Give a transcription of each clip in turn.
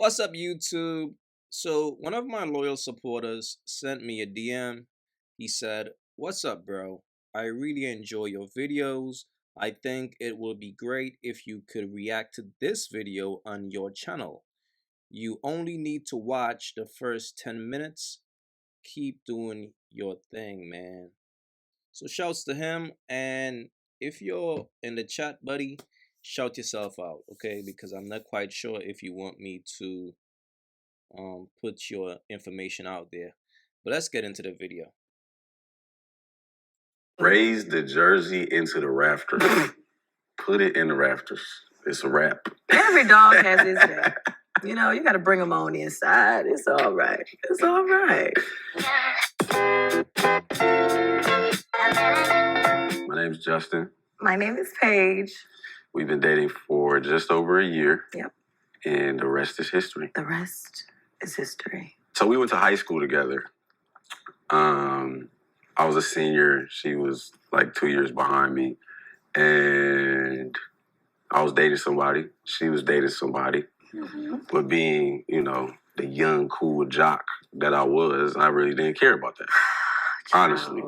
What's up, YouTube? So, one of my loyal supporters sent me a DM. He said, "What's up, bro? I really enjoy your videos. I think it would be great if you could react to this video on your channel. You only need to watch the first 10 minutes. Keep doing your thing, man." So, shouts to him. And if you're in the chat, buddy, shout yourself out, okay? Because I'm not quite sure if you want me to put your information out there. But let's get into the video. Raise the jersey into the rafters. Put it in the rafters. It's a wrap. Every dog has his day. You know, you got to bring them on inside. It's all right. It's all right. My name's Justin. My name is Paige. We've been dating for just over a year. Yep. And the rest is history. The rest is history. So we went to high school together. I was a senior. She was like 2 years behind me. And I was dating somebody. She was dating somebody. Mm-hmm. But being, the young, cool jock that I was, I really didn't care about that. Honestly.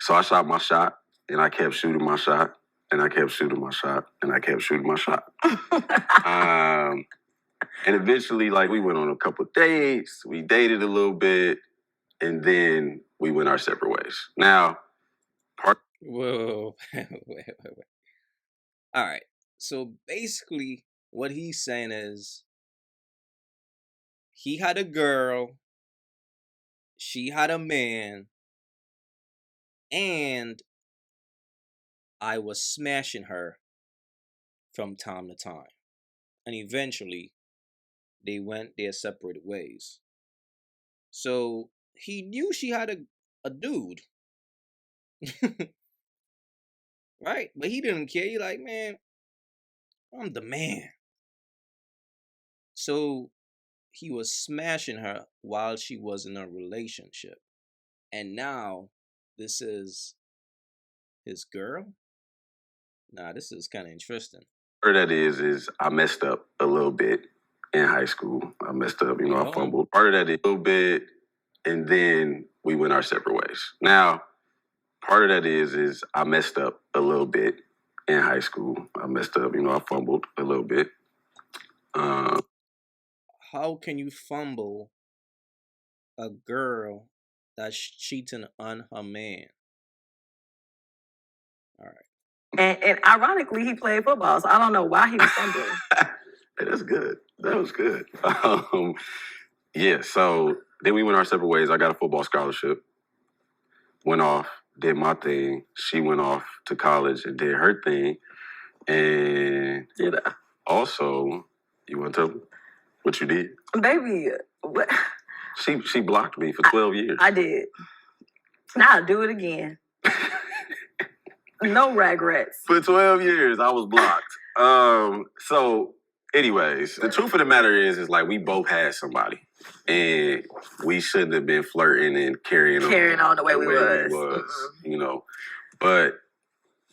So I shot my shot, and I kept shooting my shot, and I kept shooting my shot, and I kept shooting my shot. And eventually, we went on a couple of dates, we dated a little bit, and then we went our separate ways. Now, Whoa. Wait. All right. So basically, what he's saying is he had a girl, she had a man, and I was smashing her from time to time. And eventually, they went their separate ways. So he knew she had a dude. Right? But he didn't care. He like, man, I'm the man. So he was smashing her while she was in a relationship. And now this is his girl? Nah, this is kind of interesting. Part of that is I messed up a little bit in high school. I messed up, I fumbled. Part of that is a little bit, and then we went our separate ways. Now, part of that is I messed up a little bit in high school. I messed up, I fumbled a little bit. How can you fumble a girl that's cheating on her man? All right. And ironically, he played football, so I don't know why he was fumbling. Hey, that's good. That was good. Yeah, so then we went our separate ways. I got a football scholarship. Went off, did my thing. She went off to college and did her thing. And also, you want to tell me what you did? Baby, what? She blocked me for 12 years. I did. Now I'll do it again. No regrets. For 12 years, I was blocked. So, anyways, the truth of the matter is we both had somebody. And we shouldn't have been flirting and carrying on the way we was. Mm-hmm. But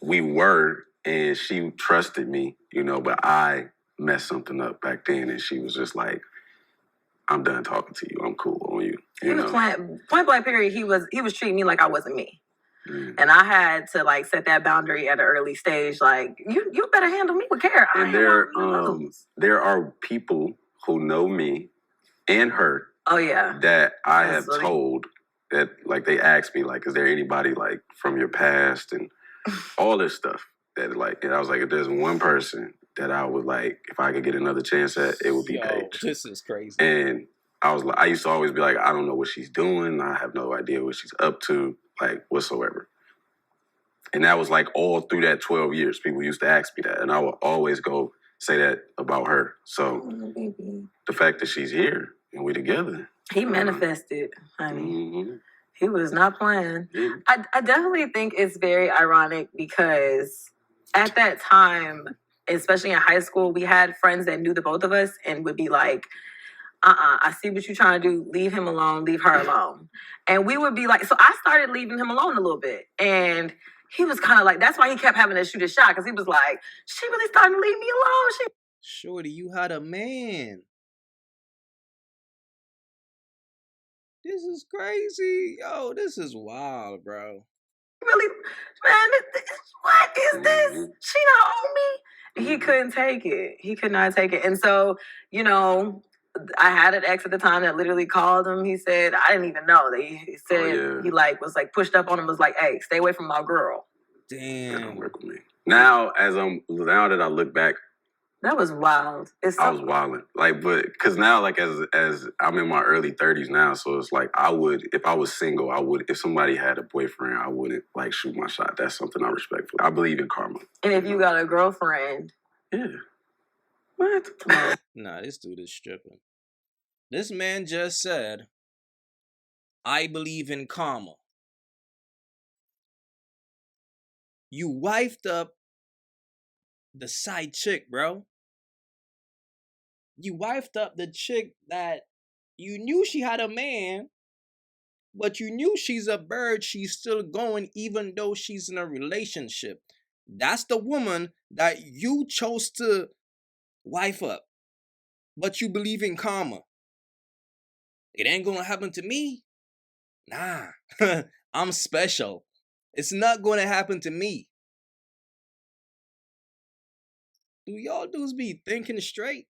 we were, and she trusted me, but I messed something up back then, and she was just like, I'm done talking to you. I'm cool on you. He was point blank period. He was treating me like I wasn't me. Mm. And I had to set that boundary at an early stage. You better handle me with care. And there are people who know me and her. Oh yeah. That I have told that they asked me is there anybody from your past and all this stuff that and I was like, if there's one person that I would if I could get another chance at, it would be Paige. This is crazy. And I used to always be I don't know what she's doing. I have no idea what she's up to, whatsoever. And that was all through that 12 years. People used to ask me that, and I would always go say that about her. So the fact that she's here and we together. He manifested, honey. Mm-hmm. He was not playing. Yeah. I definitely think it's very ironic because at that time, especially in high school, we had friends that knew the both of us and would be like, I see what you're trying to do. Leave him alone. Leave her alone. And we would be so I started leaving him alone a little bit. And he was kind of that's why he kept having to shoot his shot, because he was she really starting to leave me alone. Shorty, you had a man. This is crazy. Yo, this is wild, bro. Really, man, what is this? Mhm. She not on me. He couldn't take it. He could not take it. And so, you know, I had an ex at the time that literally called him. He said, I didn't even know that he said yeah. he like was like pushed up on him, was like, hey, stay away from my girl. That don't Damn. work with me. Now that I look back, That was wild. It's I was wilding. Like, but because now, like, as I'm in my early 30s now, so it's like I would, if I was single, I would, if somebody had a boyfriend, I wouldn't like shoot my shot. That's something I respect. I believe in karma. And if you got a girlfriend, Yeah. What? Nah, this dude is stripping. This man just said, I believe in karma. You wifed up the side chick, bro. You wifed up the chick that you knew she had a man, but you knew she's a bird. She's still going even though she's in a relationship. That's the woman that you chose to wife up. But you believe in karma. It ain't gonna happen to me. Nah, I'm special. It's not gonna happen to me. Do y'all dudes be thinking straight?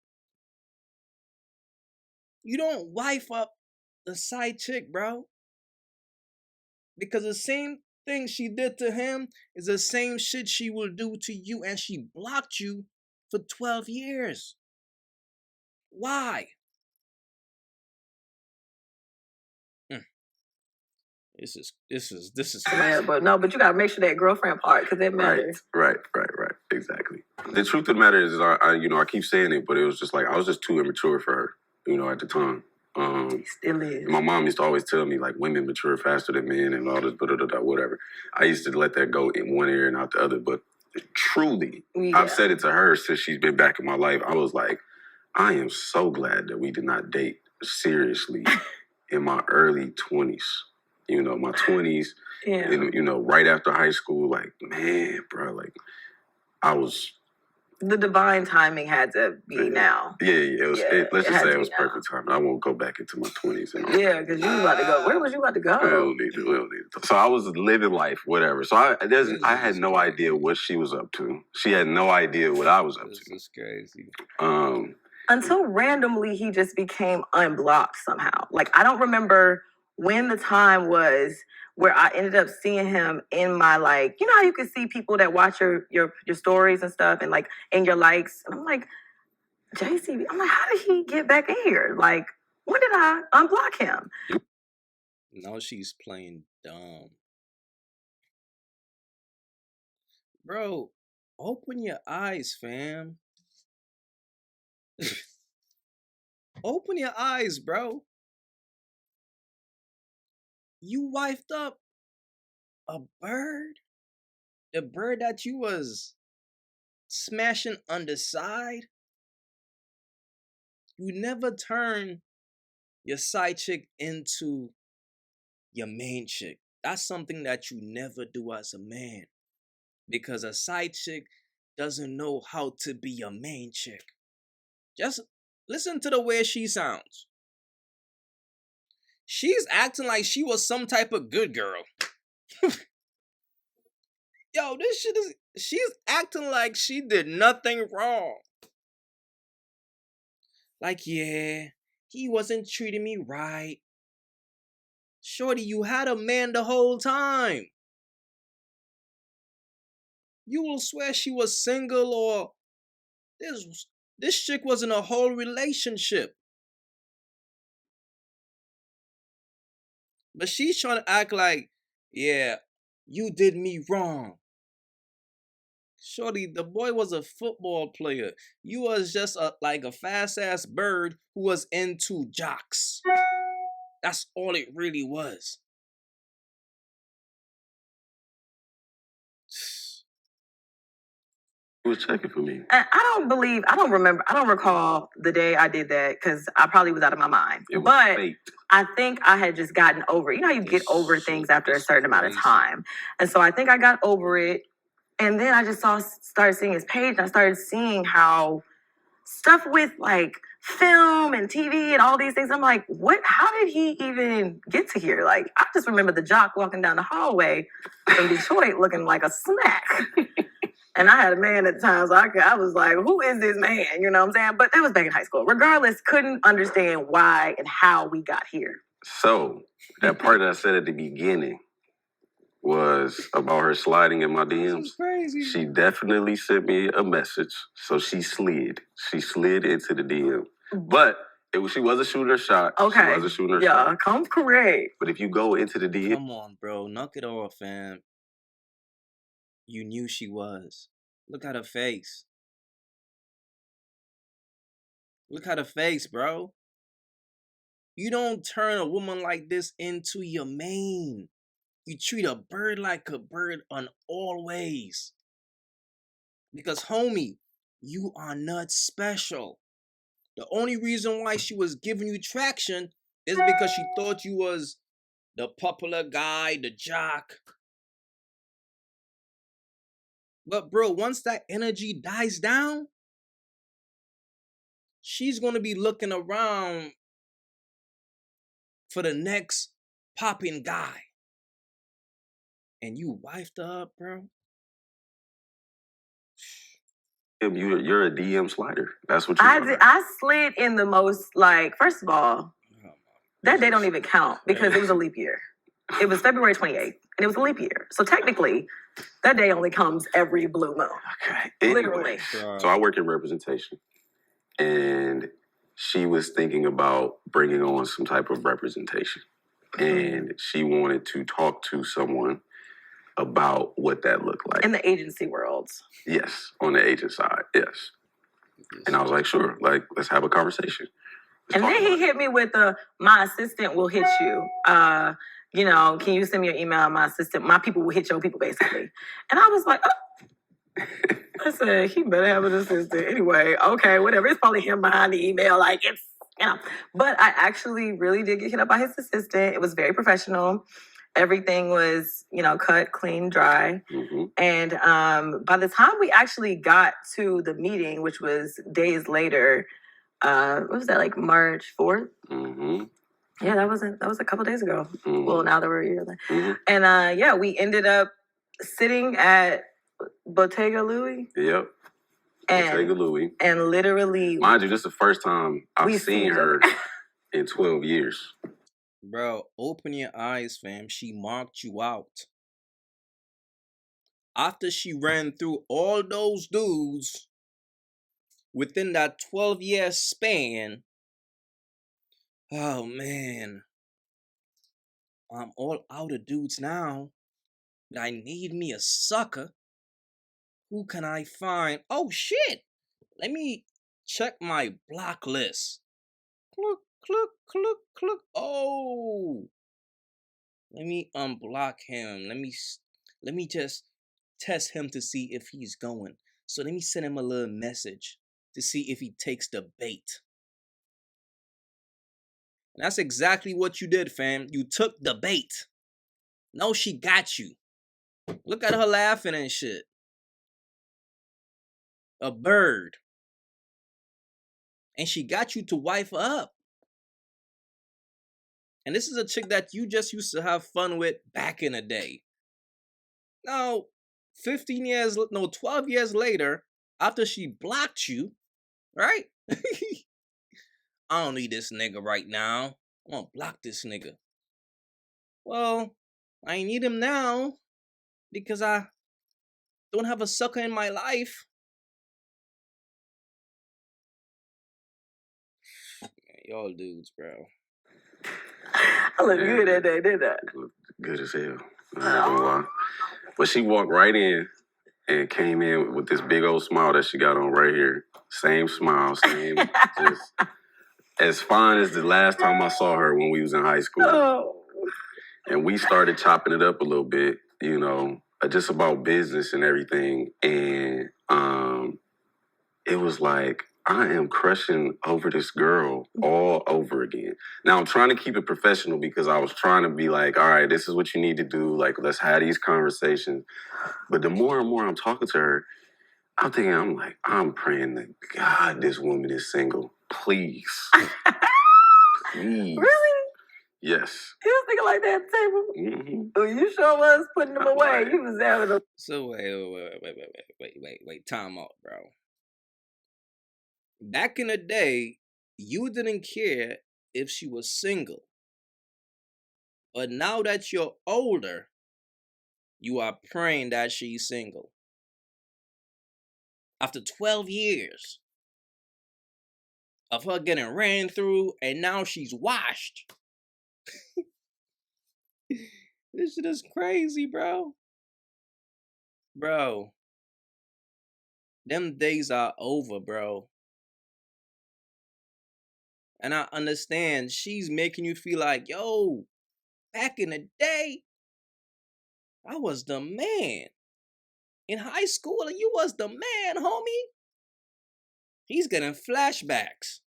You don't wife up the side chick, bro. Because the same thing she did to him is the same shit she will do to you, and she blocked you for 12 years. Why? This is yeah, but no, but you gotta make sure that girlfriend part because it matters. Right. Exactly. The truth of the matter is, I keep saying it, but it was just like I was just too immature for her, at the time. It still is. My mom used to always tell me like women mature faster than men and all this, whatever. I used to let that go in one ear and out the other, but truly, I've said it to her since she's been back in my life. I was like, I am so glad that we did not date seriously in my early 20s. My 20s, Yeah. and, right after high school, like, man, bro, like, I was... The divine timing had to be now. Yeah. Let's just say it was perfect timing. I won't go back into my 20s. Yeah, because you was about to go. Where was you about to go? We don't need to. So I was living life, whatever. So I had no idea what she was up to. She had no idea what I was up to. This is crazy. Until randomly he just became unblocked somehow. Like, I don't remember when the time was where I ended up seeing him in my, like, you know how you can see people that watch your stories and stuff and like in your likes. And I'm like, JC, I'm like, how did he get back in here? Like, when did I unblock him? Now she's playing dumb. Bro, open your eyes, fam. Open your eyes, bro. You wifed up a bird? The bird that you was smashing on the side? You never turn your side chick into your main chick. That's something that you never do as a man. Because a side chick doesn't know how to be a main chick. Just listen to the way she sounds. She's acting like she was some type of good girl. Yo, this shit is... She's acting like she did nothing wrong. Like, yeah, he wasn't treating me right. Shorty, you had a man the whole time. You will swear she was single or this chick was in a whole relationship. But she's trying to act like, yeah, you did me wrong. Shorty, the boy was a football player. You was just like a fast-ass bird who was into jocks. That's all it really was. He was checking for me. I don't recall the day I did that because I probably was out of my mind. But fate. I think I had just gotten over it. You know how you get over things after a certain amount of time. And so I think I got over it. And then I just started seeing his page and I started seeing how stuff with like film and TV and all these things. I'm like, what? How did he even get to here? Like, I just remember the jock walking down the hallway from Detroit looking like a snack. And I had a man at the time, so I was like, who is this man? You know what I'm saying? But that was back in high school. Regardless, couldn't understand why and how we got here. So, that part that I said at the beginning was about her sliding in my DMs. Crazy. She definitely sent me a message. So she slid. She slid into the DM. But she wasn't shooting her shot. Okay. She wasn't shooting her shot. Yeah, come correct. But if you go into the DM... Come on, bro. Knock it off, fam. You knew she was. Look at her face. Look at her face, bro. You don't turn a woman like this into your main. You treat a bird like a bird on all ways. Because, homie, you are not special. The only reason why she was giving you traction is because she thought you was the popular guy, the jock. But, bro, once that energy dies down, she's going to be looking around for the next popping guy. And you wifed her up, bro. You're a DM slider. That's what you are. I slid in the most, like, first of all, that day don't even count because it was a leap year. It was February 28th, and it was a leap year. So technically, that day only comes every blue moon. Okay. Literally. So I work in representation, and she was thinking about bringing on some type of representation. And she wanted to talk to someone about what that looked like. In the agency world. Yes, on the agent side, yes. And I was like, sure, like, let's have a conversation. And then he hit me with my assistant will hit you. You know, can you send me your email? My assistant, my people will hit your people, basically. And I was like, oh. I said, he better have an assistant. Anyway, okay, whatever. It's probably him behind the email. Like, it's, you know. But I actually really did get hit up by his assistant. It was very professional. Everything was, you know, cut, clean, dry. Mm-hmm. And by the time we actually got to the meeting, which was days later, what was that, like March 4th? Mm-hmm. Yeah, that was a couple days ago. Mm-hmm. Well, now that we're here. Mm-hmm. And yeah, we ended up sitting at Bottega Louie. Yep. Bottega Louie. And literally... Mind you, this is the first time I've seen her in 12 years. Bro, open your eyes, fam. She marked you out. After she ran through all those dudes within that 12-year span, oh man, I'm all out of dudes now. But I need me a sucker. Who can I find? Oh shit! Let me check my block list. Click, click, click, click. Oh, let me unblock him. Let me just test him to see if he's going. So let me send him a little message to see if he takes the bait. And that's exactly what you did, fam. You took the bait. No, she got you. Look at her laughing and shit. A bird. And she got you to wife her up. And this is a chick that you just used to have fun with back in the day. Now, 12 years later, after she blocked you, right? I don't need this nigga right now. I'm gonna block this nigga. Well, I need him now because I don't have a sucker in my life. Y'all dudes, bro. I looked good that day, didn't I? Good as hell. I'm not gonna lie. But she walked right in and came in with this big old smile that she got on right here. Same smile, same, just as fine as the last time I saw her when we was in high school. Oh. And we started chopping it up a little bit, you know, just about business and everything. And it was like, I am crushing over this girl all over again. Now, I'm trying to keep it professional because I was trying to be like, all right, this is what you need to do. Like, let's have these conversations. But the more and more I'm talking to her, I'm thinking, I'm praying to God this woman is single. Please. Please. Really? Yes. You was thinking like that at the table? Mm-hmm. Oh, you sure was putting them away. You was having a... So wait, time out, bro. Back in the day, you didn't care if she was single. But now that you're older, you are praying that she's single. After 12 years of her getting ran through, and now she's washed. This shit is crazy, bro. Bro, them days are over, bro. And I understand she's making you feel like, yo, back in the day, I was the man. In high school, you was the man, homie. He's getting flashbacks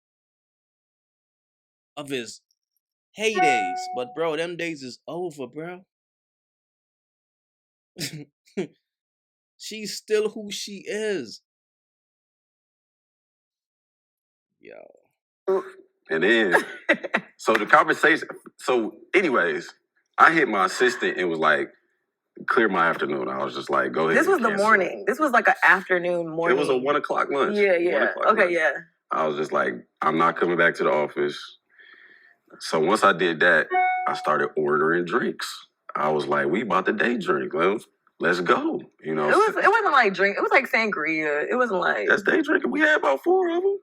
of his heydays. But bro, them days is over, bro. She's still who she is. Yo. And then, so the conversation, so anyways, I hit my assistant and was like, clear my afternoon. I was just like, go ahead. This was the morning. This was like an afternoon morning. It was a 1 o'clock lunch. Yeah. Okay, lunch. Yeah. I was just like, I'm not coming back to the office. So once I did that, I started ordering drinks. I was like, we about to day drink. Let's go. You know, it wasn't like drink. It was like sangria. It wasn't like that's day drinking. We had about 4 of them.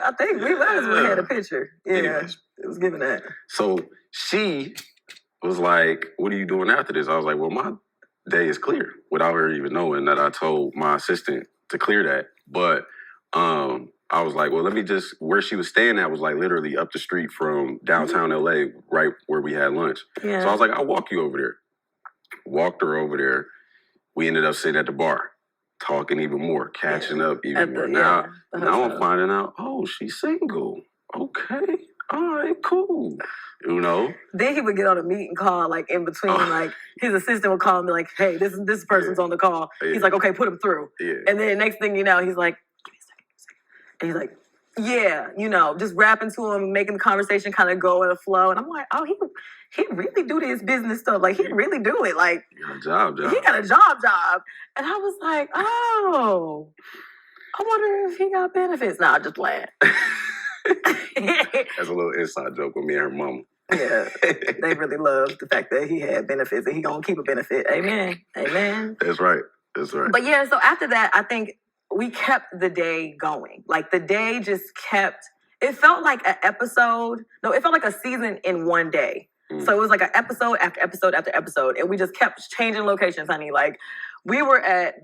I think we might as well had a picture. Yeah, anyways, it was giving that. So she was like, "What are you doing after this?" I was like, "Well, my day is clear," without her even knowing that I told my assistant to clear that. But I was like, "Well, let me just." Where she was staying at was like literally up the street from downtown LA, right where we had lunch. Yeah. So I was like, "I'll walk you over there." Walked her over there. We ended up sitting at the bar, talking even more, catching up even more. Now I'm finding out, oh, she's single. Okay. All right, cool. You know? Then he would get on a meeting call, like in between, like his assistant would call him, like, hey, this person's on the call. Yeah. He's like, okay, put him through. Yeah. And then next thing you know, he's like, give me a second. And he's like, yeah, you know, just rapping to him, making the conversation kind of go in a flow. And I'm like, oh, he really do his business stuff. Like, he really do it. Like, he got a job. He got a job. And I was like, oh, I wonder if he got benefits. Nah, just playing. That's a little inside joke with me and her mama. Yeah, they really love the fact that he had benefits and he gonna keep a benefit. Amen. That's right. But yeah, so after that, I think we kept the day going. Like the day just kept, it felt like an episode. No, it felt like a season in one day. So it was like an episode after episode after episode. And we just kept changing locations, honey. Like we were at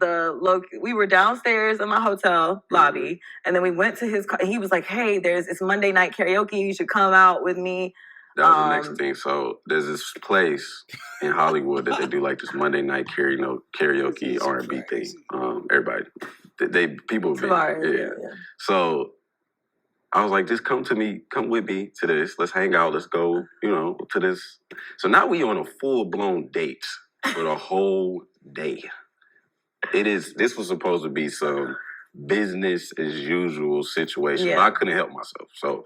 we were downstairs in my hotel lobby. And then we went to his car. And he was like, hey, it's Monday night karaoke. You should come out with me. That was the next thing. So there's this place in Hollywood that they do like this Monday night karaoke R&B thing. Everybody, people have been, yeah. So I was like, just come with me to this. Let's hang out. Let's go, to this. So now we on a full-blown date for the whole day. This was supposed to be some business as usual situation. Yeah. But I couldn't help myself. So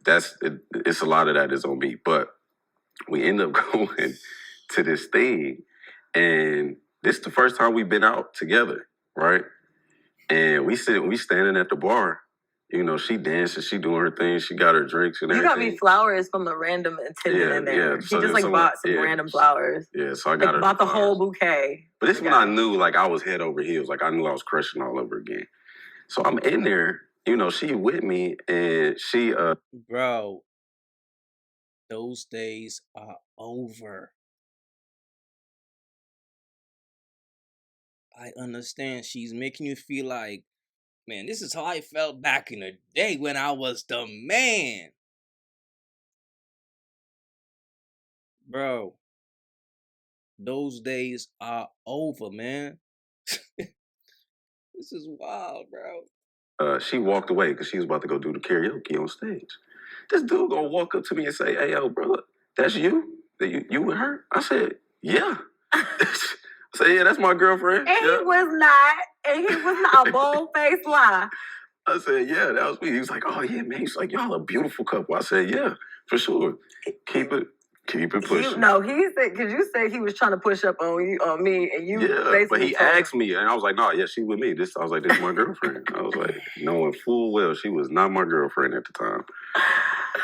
it's a lot of that is on me. But we end up going to this thing, and this is the first time we've been out together, right? And we standing at the bar. She dancing, she doing her thing, she got her drinks and everything. You got me flowers from the random attendant in there. Yeah. So he just bought some random flowers. Yeah, so I got her. Bought the whole bouquet. But this is when I knew like I was head over heels. Like I knew I was crushing all over again. So I'm in there, she with me and she Bro, those days are over. I understand she's making you feel like, man, this is how I felt back in the day when I was the man. Bro, those days are over, man. This is wild, bro. She walked away because she was about to go do the karaoke on stage. This dude gonna walk up to me and say, hey, yo, brother, that's you? You with her? I said, yeah. I said, yeah, that's my girlfriend. And he was not. And he was not a bold-faced lie. I said, yeah, that was me. He was like, oh yeah, man. He's like, y'all a beautiful couple. I said, yeah, for sure. Keep it pushing. He said, because you said he was trying to push up on me, and you yeah, but he asked me, and I was like, no, yeah, she with me. I was like, this is my girlfriend. I was like, knowing full well she was not my girlfriend at the time.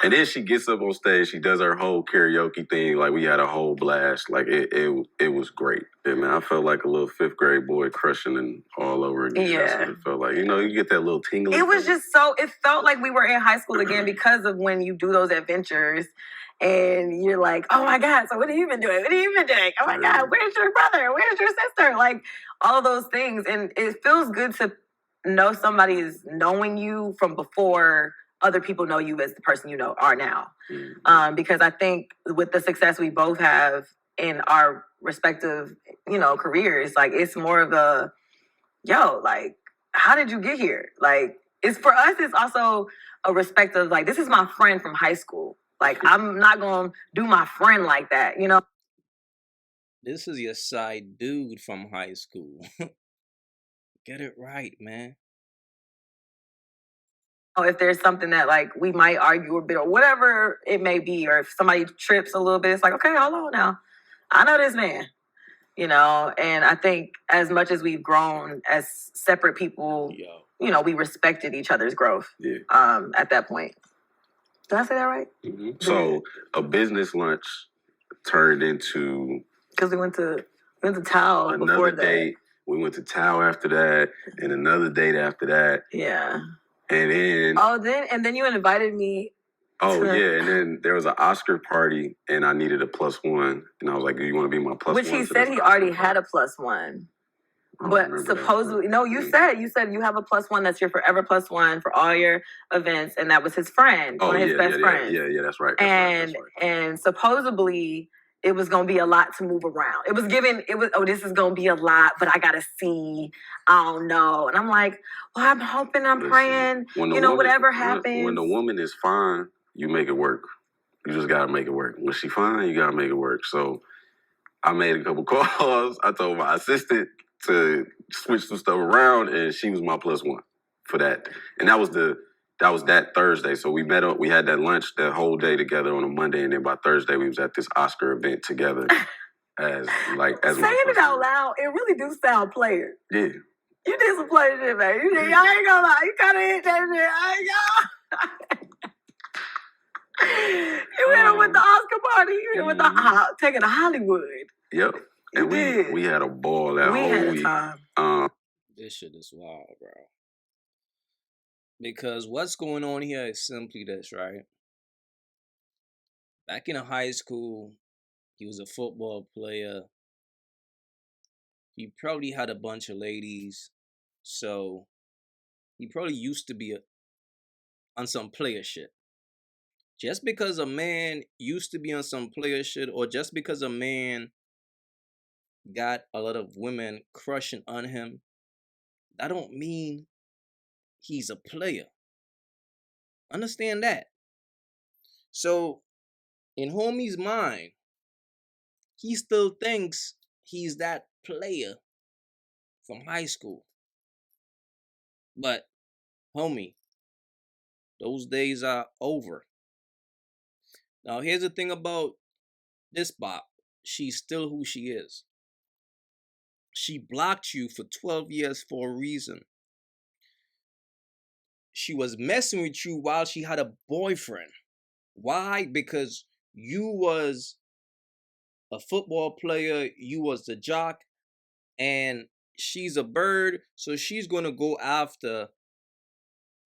And then she gets up on stage, she does her whole karaoke thing, like we had a whole blast. Like it was great. And man, I felt like a little 5th grade boy crushing and all over again. Yeah. That's what it felt like. You get that little tingling. It was just it felt like we were in high school again because of when you do those adventures. And you're like, oh my God, so what have you been doing? What have you been doing? Oh my God, where's your brother? Where's your sister? Like all of those things. And it feels good to know somebody is knowing you from before other people know you as the person you are now. Because I think with the success we both have in our respective, careers, like it's more of a, like, how did you get here? Like, it's for us, it's also a respect of like, this is my friend from high school. Like, I'm not going to do my friend like that, This is your side dude from high school. Get it right, man. If there's something that like we might argue a bit or whatever it may be, or if somebody trips a little bit, it's like, okay, hold on now. I know this man, and I think as much as we've grown as separate people, we respected each other's growth at that point. Did I say that right? Mm-hmm. So a business lunch turned into... Because we went to Tao before that. Date. We went to Tao after that, and another date after that. Yeah. And then... and then you invited me. Yeah, and then there was an Oscar party, and I needed a +1. And I was like, do you want to be my +1? Which he said he already had a +1. But supposedly, no, you said you have a +1 that's your forever +1 for all your events, and that was his friend, one of his best friends. Yeah, that's right. And supposedly it was gonna be a lot to move around. This is gonna be a lot, but I gotta see. I don't know. And I'm like, well, I'm hoping, I'm praying, whatever happens. When the woman is fine, you make it work. You just gotta make it work. When she fine, you gotta make it work. So I made a couple calls. I told my assistant to switch some stuff around, and she was my +1 for that. And that was that Thursday. So we met up. We had that lunch that whole day together on a Monday, and then by Thursday we was at this Oscar event together. As saying it out loud, it really do sound player. Yeah. You did some player shit, man. I ain't gonna lie. You kind of hit that shit. I ain't gonna. You hit him with the Oscar party. You hit him with taking to Hollywood. Yep. And we had a ball that whole week. Time. This shit is wild, bro. Because what's going on here is simply this, right? Back in high school, he was a football player. He probably had a bunch of ladies. So he probably used to be on some player shit. Just because a man used to be on some player shit, or just because a man got a lot of women crushing on him, that don't mean he's a player. Understand that. So, in homie's mind, he still thinks he's that player from high school. But, homie, those days are over. Now, here's the thing about this bop. She's still who she is. She blocked you for 12 years for a reason. She was messing with you while she had a boyfriend. Why? Because you was a football player, you was the jock, and she's a bird, so she's gonna go after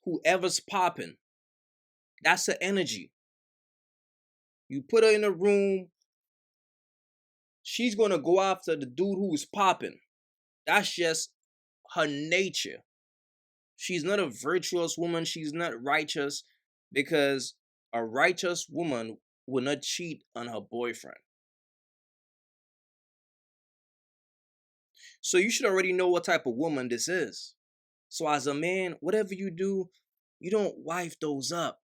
whoever's popping. That's her energy. You put her in a room, she's gonna go after the dude who is popping. That's just her nature. She's not a virtuous woman. She's not righteous, because a righteous woman will not cheat on her boyfriend. So you should already know what type of woman this is. So as a man, whatever you do, you don't wife those up.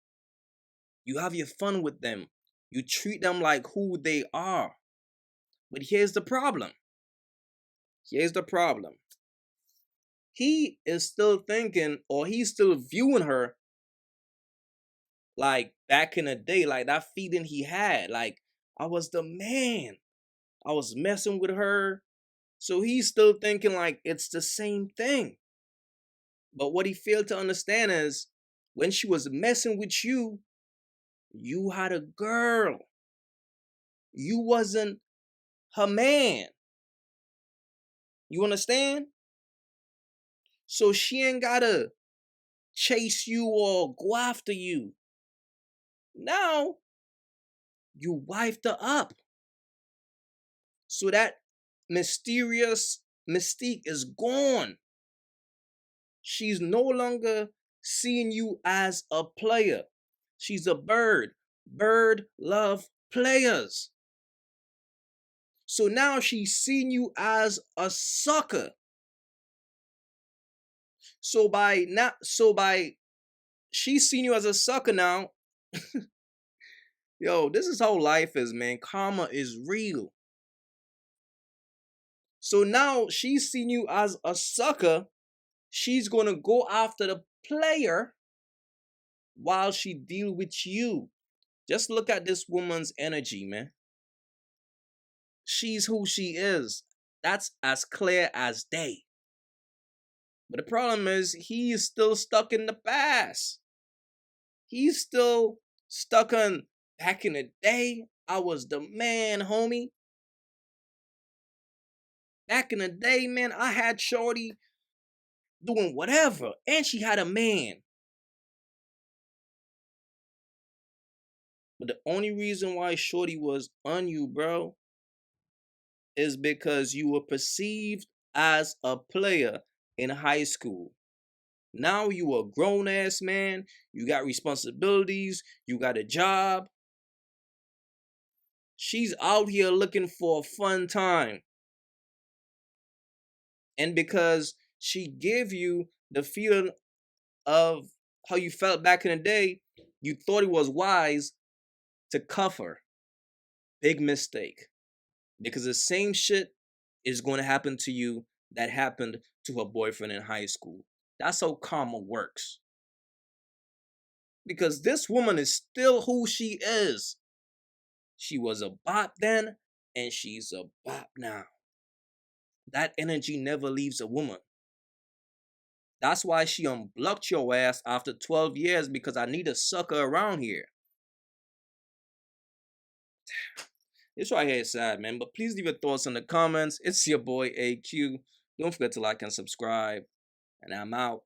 You have your fun with them. You treat them like who they are. But here's the problem. he is still thinking, or he's still viewing her like back in the day, like that feeling he had. Like, I was the man. I was messing with her. So he's still thinking like it's the same thing. But what he failed to understand is when she was messing with you, you had a girl. You wasn't her man. You understand? So she ain't gotta chase you or go after you. Now you wifed her up. So that mysterious mystique is gone. She's no longer seeing you as a player. She's a bird. Bird love players. So now she's seeing you as a sucker. So by she's seeing you as a sucker now. Yo, this is how life is, man. Karma is real. So now she's seeing you as a sucker. She's gonna go after the player while she deal with you. Just look at this woman's energy, man. She's who she is. That's as clear as day. But the problem is he is still stuck in the past. He's still stuck on back in the day. I was the man, homie. Back in the day, man, I had Shorty doing whatever. And she had a man. But the only reason why Shorty was on you, bro, is because you were perceived as a player in high school. Now you a grown ass man. You got responsibilities. You got a job. She's out here looking for a fun time. And because she gave you the feeling of how you felt back in the day, you thought it was wise to cuff her. Big mistake. Because the same shit is going to happen to you that happened to her boyfriend in high school. That's how karma works. Because this woman is still who she is. She was a bop then, and she's a bop now. That energy never leaves a woman. That's why she unblocked your ass after 12 years, because I need a sucker around here. This right here is sad, man. But please leave your thoughts in the comments. It's your boy AyeQ. Don't forget to like and subscribe. And I'm out.